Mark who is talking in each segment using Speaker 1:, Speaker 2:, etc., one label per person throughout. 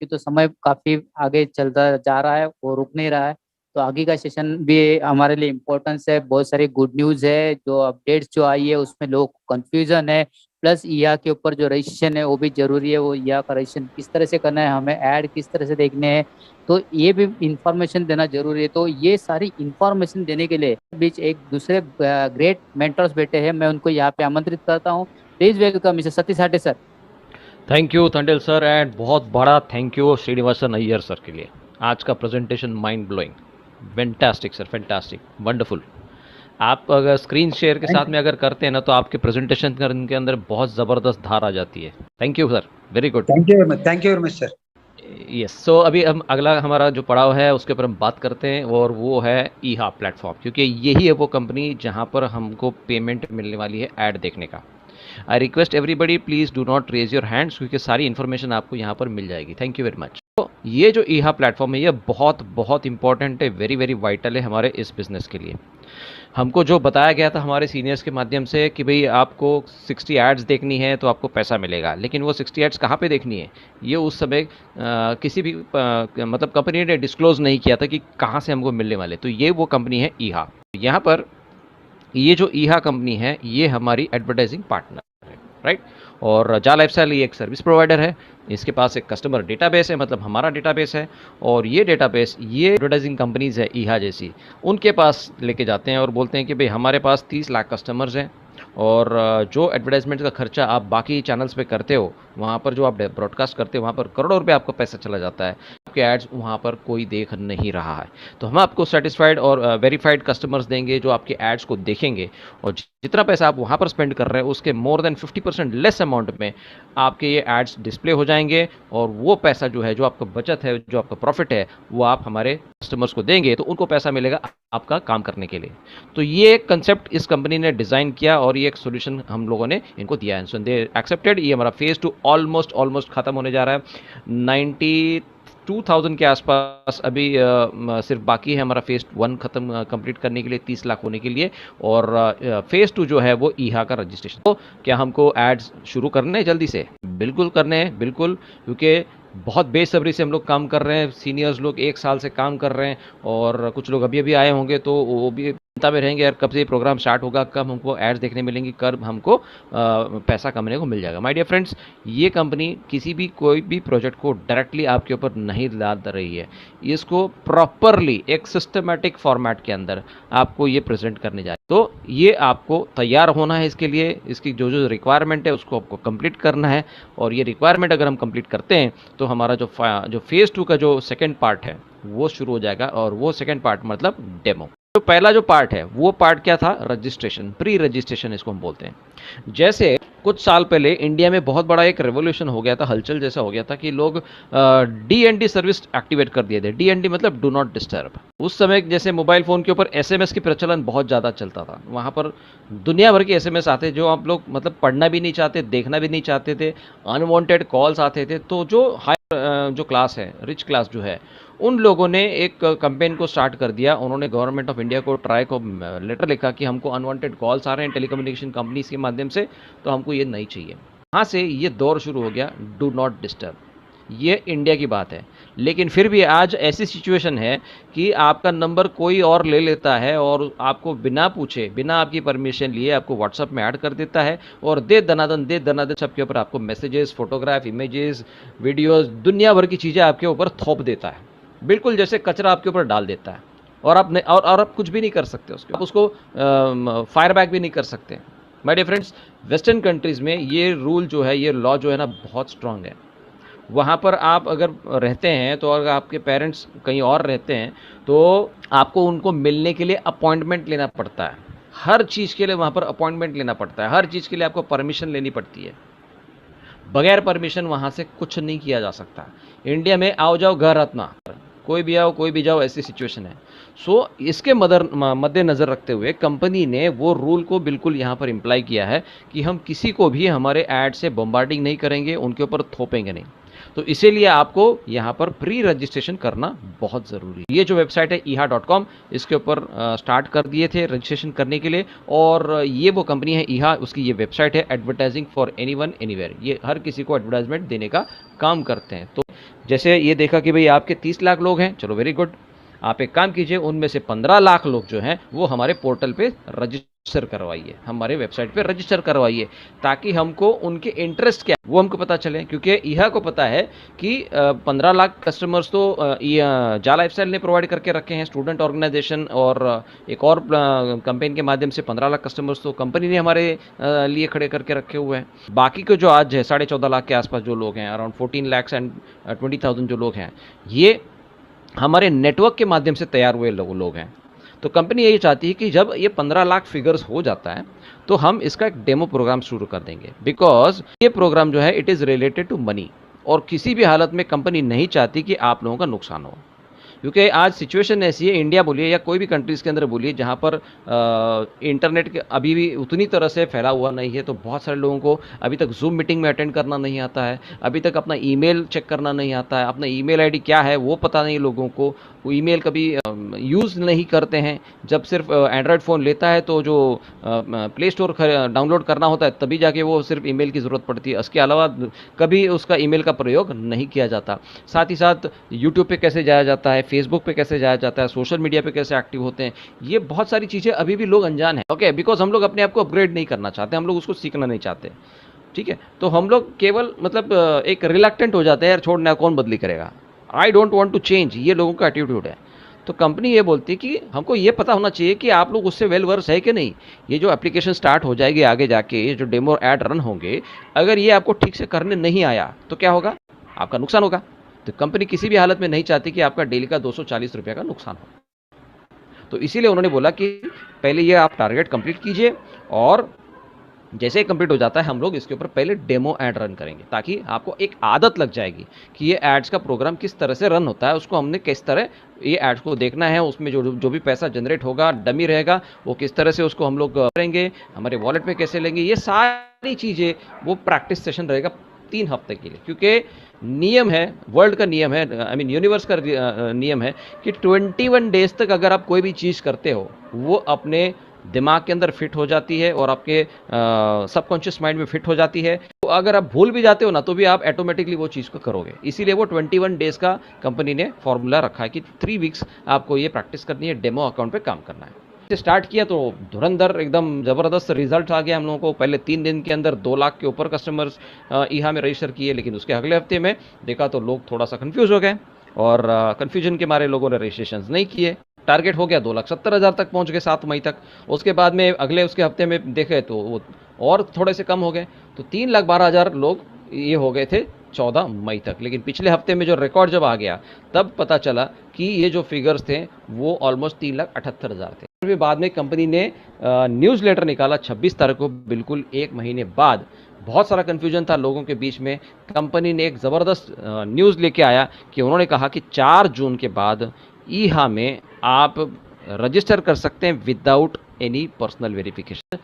Speaker 1: कि तो समय काफी आगे चलता जा रहा है, वो रुक नहीं रहा है। तो आगे का सेशन भी हमारे लिए इम्पोर्टेंस है। बहुत सारी गुड न्यूज है, जो अपडेट्स जो आई है उसमें लोग कंफ्यूजन है। प्लस ईया के ऊपर जो रजिस्ट्रेशन है वो भी जरूरी है। वो ईया का रजिस्ट्रेशन किस तरह से करना है, हमें ऐड किस तरह से देखने हैं, तो ये भी इंफॉर्मेशन देना जरूरी है। तो ये सारी इंफॉर्मेशन देने के लिए बीच एक दूसरे ग्रेट मेंटर्स बैठे हैं, मैं उनको यहाँ पे आमंत्रित करता हूँ। Please welcome mister Satish Hate sir.
Speaker 2: Thank you Tandel sir and बहुत बड़ा thank you Srinivasan Iyer sir के लिए। आज का presentation mind blowing, fantastic sir, fantastic, wonderful. आप अगर स्क्रीन शेयर के साथ
Speaker 1: थैंक
Speaker 2: में अगर करते हैं ना तो आपके प्रेजेंटेशन के अंदर बहुत ज़बरदस्त धार आ जाती है। Thank you sir, very good.
Speaker 3: Thank you very much, thank you very much sir.
Speaker 2: Yes, so अभी हम अगला हमारा जो पड़ाव है उसके ऊपर हम बात करते हैं और वो है ईहा प्लेटफॉर्म, क्योंकि यही है वो कंपनी जहाँ पर हमको पेमेंट मिलने वाली है ऐड देखने का। I request everybody please do not raise your hands, क्योंकि सारी इन्फॉर्मेशन आपको यहाँ पर मिल जाएगी। Thank you very much. तो ये जो ईहा प्लेटफॉर्म है ये बहुत बहुत इंपॉर्टेंट है, वेरी वेरी वाइटल है हमारे इस बिज़नेस के लिए। हमको जो बताया गया था हमारे सीनियर्स के माध्यम से कि भाई आपको 60 एड्स देखनी है तो आपको पैसा मिलेगा, लेकिन वो 60 एड्स कहाँ पे देखनी है ये उस समय किसी भी मतलब कंपनी ने डिस्क्लोज नहीं किया था कि कहाँ से हमको मिलने वाले। तो ये वो कंपनी है ईहा। यहाँ पर ये जो ईहा कंपनी है ये हमारी एडवर्टाइजिंग पार्टनर है, राइट। और जा लाइफस्टाइल ये एक सर्विस प्रोवाइडर है। इसके पास एक कस्टमर डेटाबेस है, मतलब हमारा डेटाबेस है। और ये डेटाबेस ये एडवर्टाइजिंग कंपनीज है ईहा जैसी, उनके पास लेके जाते हैं और बोलते हैं कि भाई हमारे पास 30 लाख कस्टमर्स हैं और जो एडवर्टाइजमेंट का खर्चा आप बाकी चैनल्स पे करते हो, वहाँ पर जो आप ब्रॉडकास्ट करते हो वहाँ पर करोड़ों रुपए आपका पैसा चला जाता है, आपके एड्स वहाँ पर कोई देख नहीं रहा है। तो हम आपको सेटिस्फाइड और वेरीफाइड कस्टमर्स देंगे जो आपके एड्स को देखेंगे, और जितना पैसा आप वहाँ पर स्पेंड कर रहे हैं उसके मोर देन 50% लेस अमाउंट में आपके ये एड्स डिस्प्ले हो जाएंगे। और वो पैसा जो है, जो आपका बचत है, जो आपका प्रॉफिट है, वो आप हमारे कस्टमर्स को देंगे तो उनको पैसा मिलेगा आपका काम करने के लिए। तो ये कंसेप्ट इस कंपनी ने डिज़ाइन किया और ये एक सोल्यूशन हम लोगों ने इनको दिया है। सो दे एक्सेप्टेड। ये हमारा फेज़ 2 ऑलमोस्ट खत्म होने जा रहा है। 92,000 के आसपास अभी सिर्फ बाकी है हमारा फेज़ 1 खत्म कंप्लीट करने के लिए, 30 लाख होने के लिए। और फेज़ 2 जो है वो ईहा का रजिस्ट्रेशन। तो क्या हमको एड्स शुरू करने हैं जल्दी से? बिल्कुल करने हैं, बिल्कुल, क्योंकि बहुत बेसब्री से हम लोग काम कर रहे हैं। सीनियर्स लोग 1 साल से काम कर रहे हैं और कुछ लोग अभी अभी आए होंगे तो वो भी चिंता में रहेंगे, यार कब से ये प्रोग्राम स्टार्ट होगा, कब हमको एड्स देखने मिलेंगी, कब हमको पैसा कमाने को मिल जाएगा। माय डियर फ्रेंड्स, ये कंपनी किसी भी कोई भी प्रोजेक्ट को डायरेक्टली आपके ऊपर नहीं लाद रही है। इसको प्रॉपरली एक सिस्टमेटिक फॉर्मेट के अंदर आपको ये प्रेजेंट करने जा रही है। तो ये आपको तैयार होना है इसके लिए, इसकी जो जो रिक्वायरमेंट है उसको आपको कंप्लीट करना है। और ये रिक्वायरमेंट अगर हम कंप्लीट करते हैं तो हमारा जो फेज़ 2 का जो सेकेंड पार्ट है वो शुरू हो जाएगा। और वो सेकेंड पार्ट मतलब डेमो। तो पहला जो पार्ट है वो पार्ट क्या था? रजिस्ट्रेशन, प्री रजिस्ट्रेशन इसको हम बोलते हैं। जैसे कुछ साल पहले इंडिया में बहुत बड़ा एक रेवोल्यूशन हो गया था, हलचल जैसा हो गया था कि लोग डीएनडी सर्विस एक्टिवेट कर दिए थे। डीएनडी मतलब डू नॉट डिस्टर्ब। उस समय जैसे मोबाइल फ़ोन के ऊपर एसएमएस की प्रचलन बहुत ज़्यादा चलता था, वहाँ पर दुनिया भर के एसएमएस आते जो आप लोग मतलब पढ़ना भी नहीं चाहते, देखना भी नहीं चाहते थे। अनवांटेड कॉल्स आते थे। तो जो हाई जो क्लास है, रिच क्लास जो है, उन लोगों ने एक कैंपेन को स्टार्ट कर दिया। उन्होंने गवर्नमेंट ऑफ इंडिया को ट्राई को लेटर लिखा कि हमको अनवांटेड कॉल्स आ रहे हैं टेलीकम्युनिकेशन कंपनीज के माध्यम से, तो हमको ये नहीं चाहिए। वहाँ से ये दौर शुरू हो गया, डू नॉट डिस्टर्ब। ये इंडिया की बात है, लेकिन फिर भी आज ऐसी सिचुएशन है कि आपका नंबर कोई और ले लेता है और आपको बिना पूछे, बिना आपकी परमिशन लिए आपको व्हाट्सएप में ऐड कर देता है और दे दनादन सबके ऊपर आपको मैसेजेस, फोटोग्राफ, इमेजेस, वीडियोस, दुनिया भर की चीज़ें आपके ऊपर थोप देता है, बिल्कुल जैसे कचरा आपके ऊपर डाल देता है। और आप कुछ भी नहीं कर सकते उसके, आप उसको फायर बैक भी नहीं कर सकते। My dear friends, western countries में ये रूल जो है, ये लॉ जो है ना, बहुत स्ट्रांग है। वहाँ पर आप अगर रहते हैं तो अगर आपके पेरेंट्स कहीं और रहते हैं तो आपको उनको मिलने के लिए अपॉइंटमेंट लेना पड़ता है। हर चीज़ के लिए वहाँ पर अपॉइंटमेंट लेना पड़ता है, हर चीज़ के लिए आपको परमिशन लेनी पड़ती है। बगैर परमिशन वहाँ से कुछ नहीं किया जा सकता। इंडिया में आओ जाओ घर रत्ना, कोई भी आओ कोई भी जाओ, ऐसी सिचुएशन है। सो इसके मद्देनज़र रखते हुए कंपनी ने वो रूल को बिल्कुल यहाँ पर इम्प्लाई किया है कि हम किसी को भी हमारे ऐड से बम्बार्डिंग नहीं करेंगे, उनके ऊपर थोपेंगे नहीं। तो इसीलिए आपको यहाँ पर प्री रजिस्ट्रेशन करना बहुत ज़रूरी है। ये जो वेबसाइट है eha.com, इसके ऊपर स्टार्ट कर दिए थे रजिस्ट्रेशन करने के लिए, और ये वो कंपनी है ईहा, उसकी ये वेबसाइट है एडवर्टाइजिंग फॉर एनीवन एनीवेयर। ये हर किसी को एडवर्टाइजमेंट देने का काम करते हैं। तो जैसे ये देखा कि भाई आपके 30 लाख लोग हैं, चलो वेरी गुड, आप एक काम कीजिए, उनमें से 15 लाख लोग जो हैं वो हमारे पोर्टल पे रजिस्टर करवाइए, हमारे वेबसाइट पे रजिस्टर करवाइए, ताकि हमको उनके इंटरेस्ट क्या वो हमको पता चले। क्योंकि ईहा को पता है कि 15 लाख कस्टमर्स तो जा लाइफस्टाइल ने प्रोवाइड करके रखे हैं, स्टूडेंट ऑर्गेनाइजेशन और एक और कैंपेन के माध्यम से 15 लाख कस्टमर्स तो कंपनी ने हमारे लिए खड़े करके रखे हुए हैं। बाकी को जो आज है 14.5 लाख के आसपास जो लोग हैं, अराउंड 14 lakhs and 20,000 जो लोग हैं, ये हमारे नेटवर्क के माध्यम से तैयार हुए लोग हैं। तो कंपनी यही चाहती है कि जब ये 15 लाख फिगर्स हो जाता है तो हम इसका एक डेमो प्रोग्राम शुरू कर देंगे, बिकॉज ये प्रोग्राम जो है it is related to money, और किसी भी हालत में कंपनी नहीं चाहती कि आप लोगों का नुकसान हो। क्योंकि आज सिचुएशन ऐसी है, इंडिया बोलिए या कोई भी कंट्रीज़ के अंदर बोलिए, जहाँ पर इंटरनेट के अभी भी उतनी तरह से फैला हुआ नहीं है। तो बहुत सारे लोगों को अभी तक जूम मीटिंग में अटेंड करना नहीं आता है, अभी तक अपना ईमेल चेक करना नहीं आता है, अपना ईमेल आईडी क्या है वो पता नहीं लोगों को, वो ईमेल कभी यूज़ नहीं करते हैं। जब सिर्फ एंड्रॉयड फ़ोन लेता है तो जो प्ले स्टोर डाउनलोड करना होता है तभी जाके वो सिर्फ ईमेल की ज़रूरत पड़ती है, उसके अलावा कभी उसका ईमेल का प्रयोग नहीं किया जाता। साथ ही साथ यूट्यूब पे कैसे जाया जाता है, फेसबुक पे कैसे जाया जाता है, सोशल मीडिया पे कैसे एक्टिव होते हैं, ये बहुत सारी चीज़ें अभी भी लोग अनजान हैं। ओके, बिकॉज हम लोग अपने आप को अपग्रेड नहीं करना चाहते, हम लोग उसको सीखना नहीं चाहते, ठीक है। तो हम लोग केवल मतलब एक रिलक्टेंट हो जाते हैं, यार छोड़ना कौन बदली करेगा, I don't want to change, ये लोगों का एटीट्यूड है। तो कंपनी ये बोलती है कि हमको ये पता होना चाहिए कि आप लोग उससे वेल वर्स है कि नहीं। ये जो एप्लीकेशन स्टार्ट हो जाएगी आगे जाके, ये जो डेमो ऐड रन होंगे, अगर ये आपको ठीक से करने नहीं आया तो क्या होगा, आपका नुकसान होगा। तो कंपनी किसी भी हालत में नहीं चाहती कि आपका डेली का 240 रुपये का नुकसान हो। तो इसीलिए उन्होंने बोला कि पहले ये आप टारगेट कंप्लीट कीजिए, और जैसे ही कंप्लीट हो जाता है हम लोग इसके ऊपर पहले डेमो ऐड रन करेंगे, ताकि आपको एक आदत लग जाएगी कि ये एड्स का प्रोग्राम किस तरह से रन होता है, उसको हमने किस तरह ये एड्स को देखना है, उसमें जो भी पैसा जनरेट होगा डमी रहेगा वो किस तरह से उसको हम लोग करेंगे, हमारे वॉलेट में कैसे लेंगे, ये सारी चीज़ें वो प्रैक्टिस सेशन रहेगा 3 हफ्ते के लिए। क्योंकि नियम है, वर्ल्ड का नियम है, आई मीन यूनिवर्स का नियम है कि 21 डेज तक अगर आप कोई भी चीज़ करते हो वो अपने दिमाग के अंदर फिट हो जाती है और आपके सबकॉन्शियस माइंड में फिट हो जाती है। तो अगर आप भूल भी जाते हो ना तो भी आप ऑटोमेटिकली वो चीज़ को करोगे। इसीलिए वो 21 डेज का कंपनी ने फॉर्मूला रखा है कि 3 वीक्स आपको ये प्रैक्टिस करनी है, डेमो अकाउंट पे काम करना है। स्टार्ट किया तो धुरंधर एकदम ज़बरदस्त रिजल्ट आ गया हम लोगों को। पहले 3 दिन के अंदर 2 लाख के ऊपर कस्टमर्स ईहा में रजिस्टर किए, लेकिन उसके अगले हफ्ते में देखा तो लोग थोड़ा सा कन्फ्यूज़ हो गए और कन्फ्यूजन के मारे लोगों ने रजिस्ट्रेशन नहीं किए। टारगेट हो गया 2,70,000 तक पहुंच गए 7 मई तक। उसके बाद में अगले उसके हफ्ते में देखे तो वो और थोड़े से कम हो गए, तो 3,12,000 लोग ये हो गए थे 14 मई तक। लेकिन पिछले हफ्ते में जो रिकॉर्ड जब आ गया तब पता चला कि ये जो फिगर्स थे वो ऑलमोस्ट 3,78,000 थे। फिर बाद में कंपनी ने न्यूज़ लेटर निकाला 26 तारीख को, बिल्कुल 1 महीने बाद। बहुत सारा कन्फ्यूजन था लोगों के बीच में। कंपनी ने एक ज़बरदस्त न्यूज़ लेके आया कि उन्होंने कहा कि 4 जून के बाद ईहा में आप रजिस्टर कर सकते हैं विदाउट एनी पर्सनल वेरिफिकेशन।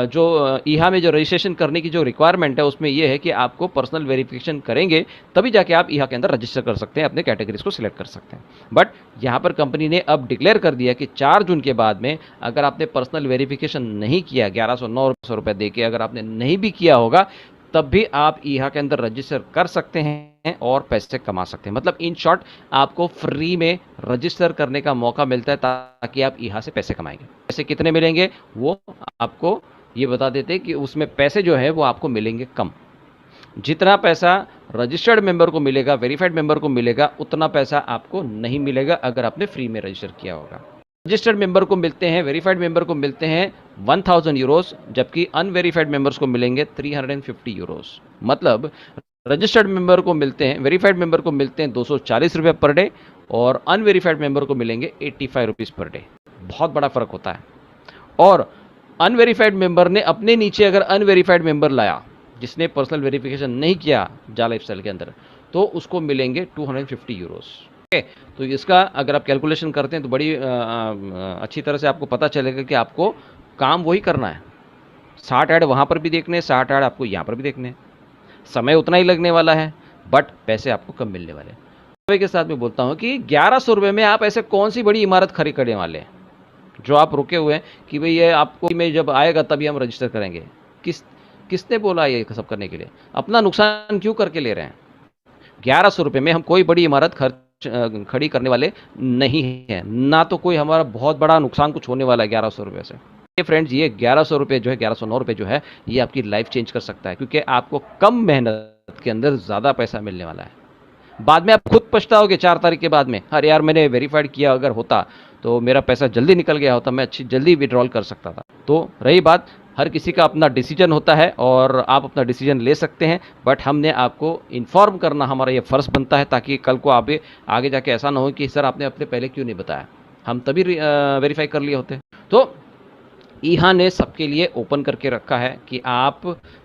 Speaker 2: जो ईहा में जो रजिस्ट्रेशन करने की जो रिक्वायरमेंट है उसमें यह है कि आपको पर्सनल वेरिफिकेशन करेंगे तभी जाके आप ईहा के अंदर रजिस्टर कर सकते हैं, अपने कैटेगरीज को सिलेक्ट कर सकते हैं। बट यहाँ पर कंपनी ने अब डिक्लेयर कर दिया कि 4 जून के बाद में अगर आपने पर्सनल वेरिफिकेशन नहीं किया, 1109 रुपये दे के अगर आपने नहीं भी किया होगा, तब भी आप ईहा के अंदर रजिस्टर कर सकते हैं और पैसे कमा सकते हैं। मतलब इन शॉर्ट आपको फ्री में रजिस्टर करने का मौका मिलता है ताकि आप ईहा से पैसे कमाएंगे। पैसे कितने मिलेंगे वो आपको ये बता देते हैं कि उसमें पैसे जो है वो आपको मिलेंगे कम। जितना पैसा रजिस्टर्ड मेंबर को मिलेगा, वेरीफाइड मेंबर को मिलेगा, उतना पैसा आपको नहीं मिलेगा अगर आपने फ्री में रजिस्टर किया होगा। रजिस्टर्ड मेंबर को मिलते हैं, वेरीफाइड मेंबर को मिलते हैं 1000 यूरोस, जबकि अनवेरीफाइड मेंबर्स को मिलेंगे 350 यूरोस। मतलब रजिस्टर्ड मेंबर को मिलते हैं, वेरीफाइड मेंबर को मिलते हैं 240 रुपये पर डे और अनवेरीफाइड मेंबर को मिलेंगे 85 रुपीज़ पर डे। बहुत बड़ा फ़र्क होता है। और अनवेरीफाइड मेंबर ने अपने नीचे अगर अनवेरीफाइड मेंबर लाया जिसने पर्सनल वेरिफिकेशन नहीं किया जा लाइफस्टाइल के अंदर, तो उसको मिलेंगे 250 यूरोस। तो इसका अगर आप कैलकुलेशन करते हैं तो बड़ी अच्छी तरह से आपको पता चलेगा कि आपको काम वही करना है। 60 ऐड वहाँ पर भी देखने हैं, 60 ऐड आपको यहाँ पर भी देखने हैं। समय उतना ही लगने वाला है, बट पैसे आपको कम मिलने वाले हैं। के साथ मैं बोलता हूँ कि 1100 रुपये में आप ऐसे कौन सी बड़ी इमारत खरीद करने वाले हैं जो आप रुके हुए हैं कि भाई ये आपको में जब आएगा तभी हम रजिस्टर करेंगे। किसने बोला ये सब करने के लिए? अपना नुकसान क्यों करके ले रहे हैं? 1100 रुपये में हम कोई बड़ी इमारत खड़ी करने वाले नहीं हैं, ना तो कोई हमारा बहुत बड़ा नुकसान कुछ होने वाला है 1100 रुपये से। ये फ्रेंड्स, ये 1100 रुपये जो है, 1109 रुपये जो है, ये आपकी लाइफ चेंज कर सकता है, क्योंकि आपको कम मेहनत के अंदर ज़्यादा पैसा मिलने वाला है। बाद में आप खुद पछताओगे 4 तारीख के बाद में, अरे यार मैंने वेरीफाइड किया अगर होता तो मेरा पैसा जल्दी निकल गया होता, मैं अच्छी जल्दी विड्रॉल कर सकता था। तो रही बात, हर किसी का अपना डिसीजन होता है और आप अपना डिसीजन ले सकते हैं, बट हमने आपको इन्फॉर्म करना हमारा ये फ़र्ज़ बनता है, ताकि कल को आप आगे जाके ऐसा ना हो कि सर आपने अपने पहले क्यों नहीं बताया, हम तभी वेरीफाई कर लिए होते। तो ईहा ने सबके लिए ओपन करके रखा है कि आप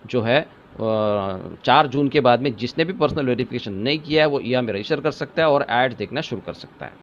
Speaker 2: जो है 4 जून के बाद में जिसने भी पर्सनल वेरिफिकेशन नहीं किया है वो ईहा में रजिस्टर कर सकता है और एड्स देखना शुरू कर सकता है।